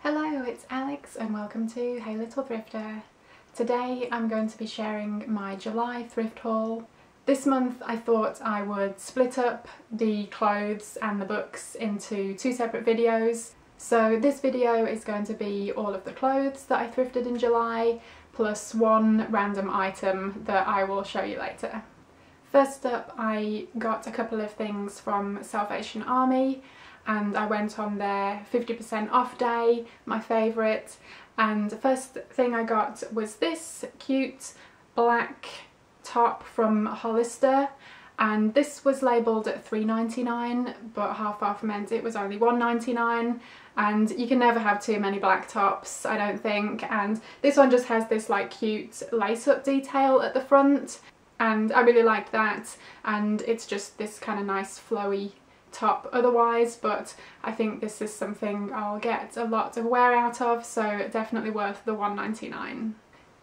Hello, it's Alex and welcome to Hey Little Thrifter. Today I'm going to be sharing my July thrift haul. This month I thought I would split up the clothes and the books into two separate videos. So this video is going to be all of the clothes that I thrifted in July, plus one random item that I will show you later. First up, I got a couple of things from Salvation Army and I went on their 50% off day, my favourite, and the first thing I got was this cute black top from Hollister, and this was labelled at $3.99 but half off meant it was only $1.99, and you can never have too many black tops, I don't think, and this one just has this like cute lace-up detail at the front and I really liked that, and it's just this kind of nice flowy top otherwise, but I think this is something I'll get a lot of wear out of, so definitely worth the $1.99.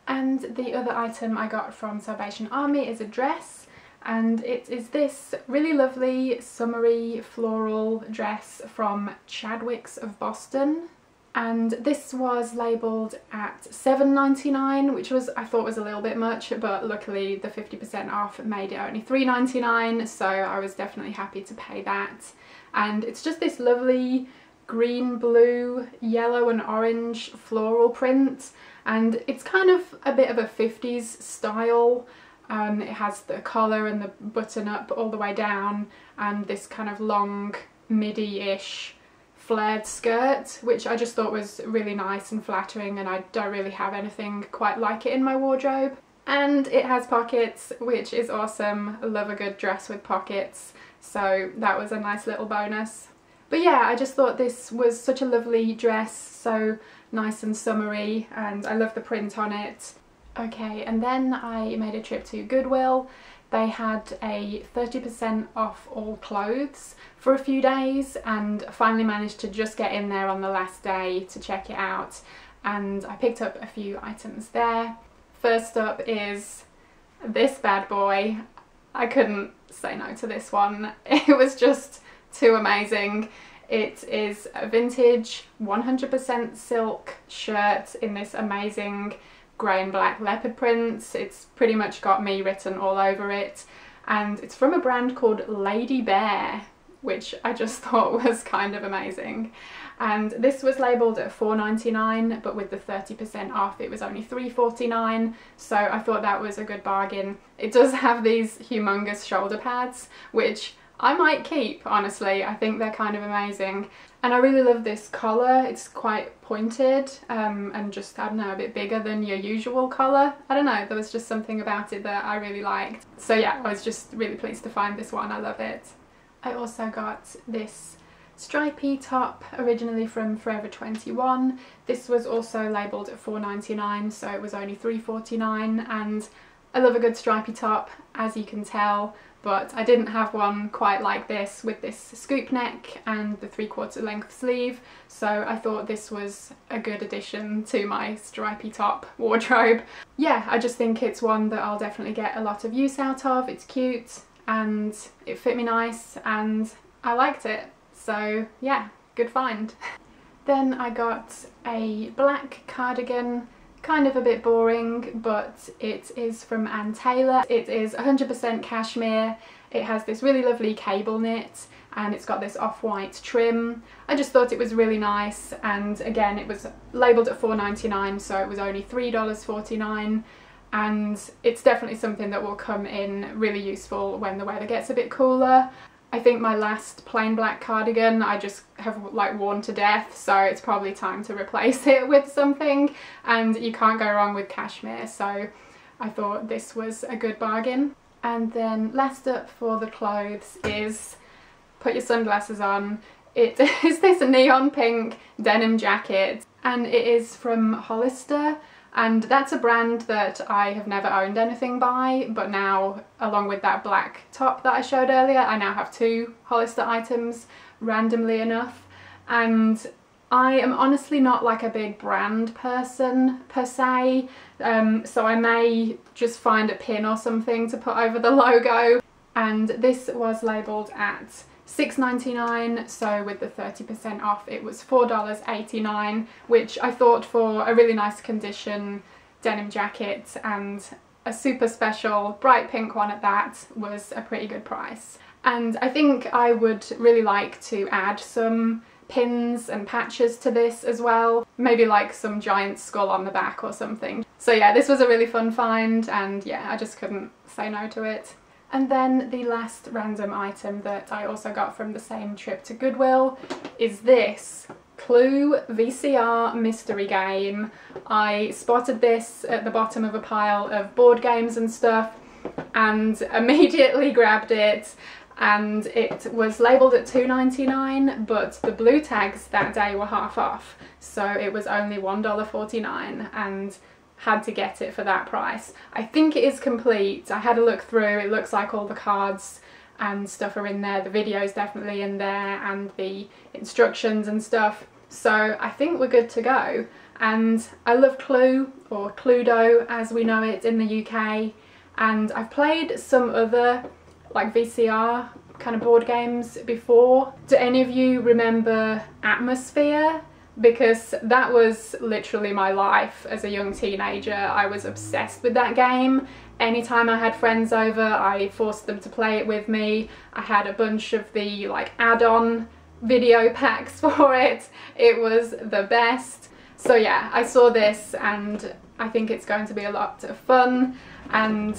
And the other item I got from Salvation Army is a dress, and it is this really lovely summery floral dress from Chadwick's of Boston, and this was labelled at $7.99, which I thought was a little bit much, but luckily the 50% off made it only $3.99, so I was definitely happy to pay that. And it's just this lovely green, blue, yellow and orange floral print, and it's kind of a bit of a 50s style. It has the collar and the button up all the way down and this kind of long midi-ish flared skirt, which I just thought was really nice and flattering, and I don't really have anything quite like it in my wardrobe. And it has pockets, which is awesome. I love a good dress with pockets, so that was a nice little bonus. But yeah, I just thought this was such a lovely dress, so nice and summery, and I love the print on it. Okay, and then I made a trip to Goodwill. They had a 30% off all clothes for a few days, and finally managed to just get in there on the last day to check it out, and I picked up a few items there. First up is this bad boy. I couldn't say no to this one. It was just too amazing. It is a vintage 100% silk shirt in this amazing grey and black leopard print. It's pretty much got me written all over it, and it's from a brand called Lady Bear, which I just thought was kind of amazing. And this was labelled at $4.99, but with the 30% off it was only $3.49, so I thought that was a good bargain. It does have these humongous shoulder pads, which I might keep, honestly. I think they're kind of amazing. And I really love this collar. It's quite pointed and just, I don't know, a bit bigger than your usual collar. I don't know, there was just something about it that I really liked. So yeah, I was just really pleased to find this one. I love it. I also got this stripy top, originally from Forever 21. This was also labelled at $4.99, so it was only $3.49, and I love a good stripy top, as you can tell, but I didn't have one quite like this with this scoop neck and the 3/4 length sleeve, so I thought this was a good addition to my stripy top wardrobe. Yeah, I just think it's one that I'll definitely get a lot of use out of. It's cute and it fit me nice and I liked it, so yeah, good find. Then I got a black cardigan. Kind of a bit boring, but it is from Ann Taylor. It is 100% cashmere. It has this really lovely cable knit and it's got this off-white trim. I just thought it was really nice, and again it was labelled at $4.99, so it was only $3.49, and it's definitely something that will come in really useful when the weather gets a bit cooler. I think my last plain black cardigan I just have like worn to death, so it's probably time to replace it with something, and you can't go wrong with cashmere, so I thought this was a good bargain. And then last up for the clothes is, put your sunglasses on, it is this neon pink denim jacket, and it is from Hollister. And that's a brand that I have never owned anything by, but now, along with that black top that I showed earlier, I now have two Hollister items, randomly enough. And I am honestly not like a big brand person per se, so I may just find a pin or something to put over the logo. And this was labelled at $6.99, so with the 30% off it was $4.89, which I thought for a really nice condition denim jacket, and a super special bright pink one at that, was a pretty good price. And I think I would really like to add some pins and patches to this as well, maybe like some giant skull on the back or something. So yeah, this was a really fun find, and yeah, I just couldn't say no to it. And then the last random item that I also got from the same trip to Goodwill is this Clue VCR mystery game. I spotted this at the bottom of a pile of board games and stuff and immediately grabbed it, and it was labelled at $2.99, but the blue tags that day were half off, so it was only $1.49, and had to get it for that price. I think it is complete. I had a look through, it looks like all the cards and stuff are in there, the video's definitely in there, and the instructions and stuff, so I think we're good to go. And I love Clue, or Cluedo as we know it in the UK, and I've played some other like VCR kind of board games before. Do any of you remember Atmosphere? Because that was literally my life as a young teenager. I was obsessed with that game. Anytime I had friends over, I forced them to play it with me. I had a bunch of the like add-on video packs for it. It was the best. So yeah, I saw this and I think it's going to be a lot of fun, and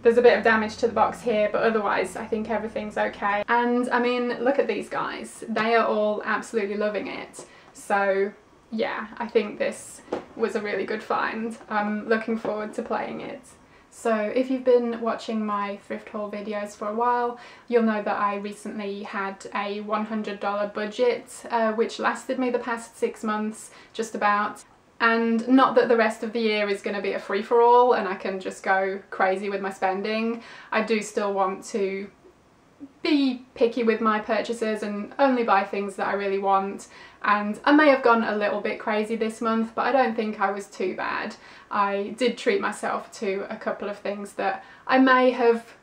there's a bit of damage to the box here, but otherwise I think everything's okay. And I mean, look at these guys. They are all absolutely loving it. So yeah, I think this was a really good find. I'm looking forward to playing it. So if you've been watching my thrift haul videos for a while, you'll know that I recently had a $100 budget, which lasted me the past 6 months, just about. And not that the rest of the year is going to be a free-for-all and I can just go crazy with my spending. I do still want to be picky with my purchases and only buy things that I really want, and I may have gone a little bit crazy this month, but I don't think I was too bad. I did treat myself to a couple of things that I may have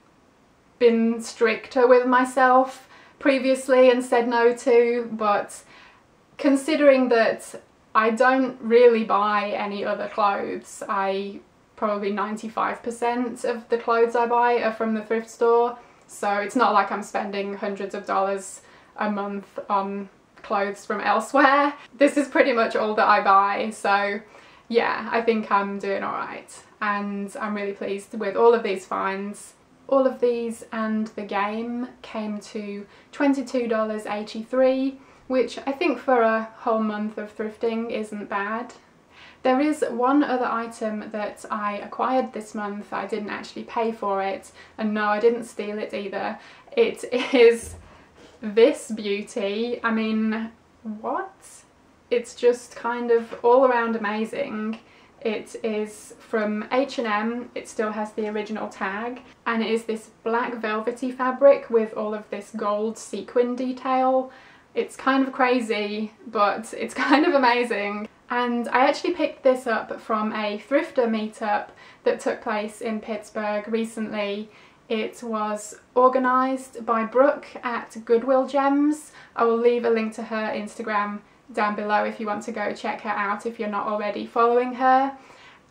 been stricter with myself previously and said no to, but considering that I don't really buy any other clothes, probably 95% of the clothes I buy are from the thrift store, so it's not like I'm spending hundreds of dollars a month on clothes from elsewhere. This is pretty much all that I buy, so yeah, I think I'm doing alright, and I'm really pleased with all of these finds. All of these and the game came to $22.83, which I think for a whole month of thrifting isn't bad. There is one other item that I acquired this month. I didn't actually pay for it, and no, I didn't steal it either. It is this beauty. I mean, what? It's just kind of all around amazing. It is from H&M, it still has the original tag, and it is this black velvety fabric with all of this gold sequin detail. It's kind of crazy, but it's kind of amazing. And I actually picked this up from a Thrifter meetup that took place in Pittsburgh recently. It was organised by Brooke at Goodwill Gems. I will leave a link to her Instagram down below if you want to go check her out if you're not already following her.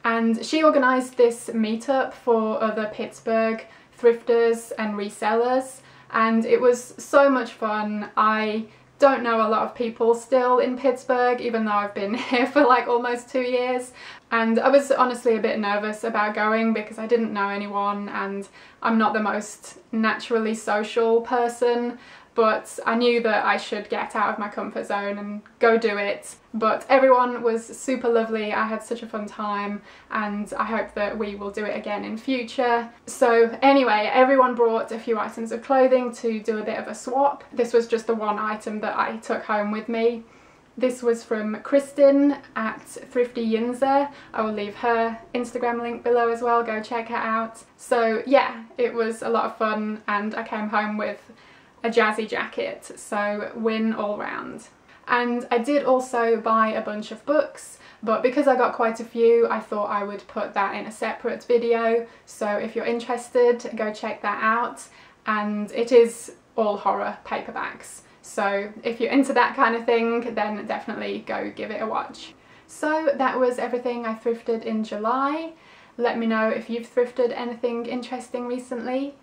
And she organised this meetup for other Pittsburgh thrifters and resellers, and it was so much fun. I don't know a lot of people still in Pittsburgh, even though I've been here for like almost 2 years, and I was honestly a bit nervous about going because I didn't know anyone and I'm not the most naturally social person, but I knew that I should get out of my comfort zone and go do it. But everyone was super lovely, I had such a fun time, and I hope that we will do it again in future. So anyway, everyone brought a few items of clothing to do a bit of a swap. This was just the one item that I took home with me. This was from Kristen at Thrifty Yinzer. I will leave her Instagram link below as well, go check her out. So yeah, it was a lot of fun and I came home with a jazzy jacket, so win all round. And I did also buy a bunch of books, but because I got quite a few, I thought I would put that in a separate video, so if you're interested, go check that out. And it is all horror paperbacks. So if you're into that kind of thing, then definitely go give it a watch. So that was everything I thrifted in July. Let me know if you've thrifted anything interesting recently.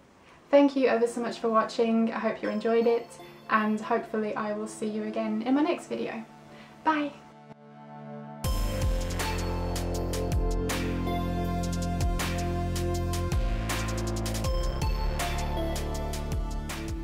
Thank you ever so much for watching. I hope you enjoyed it, and hopefully I will see you again in my next video. Bye!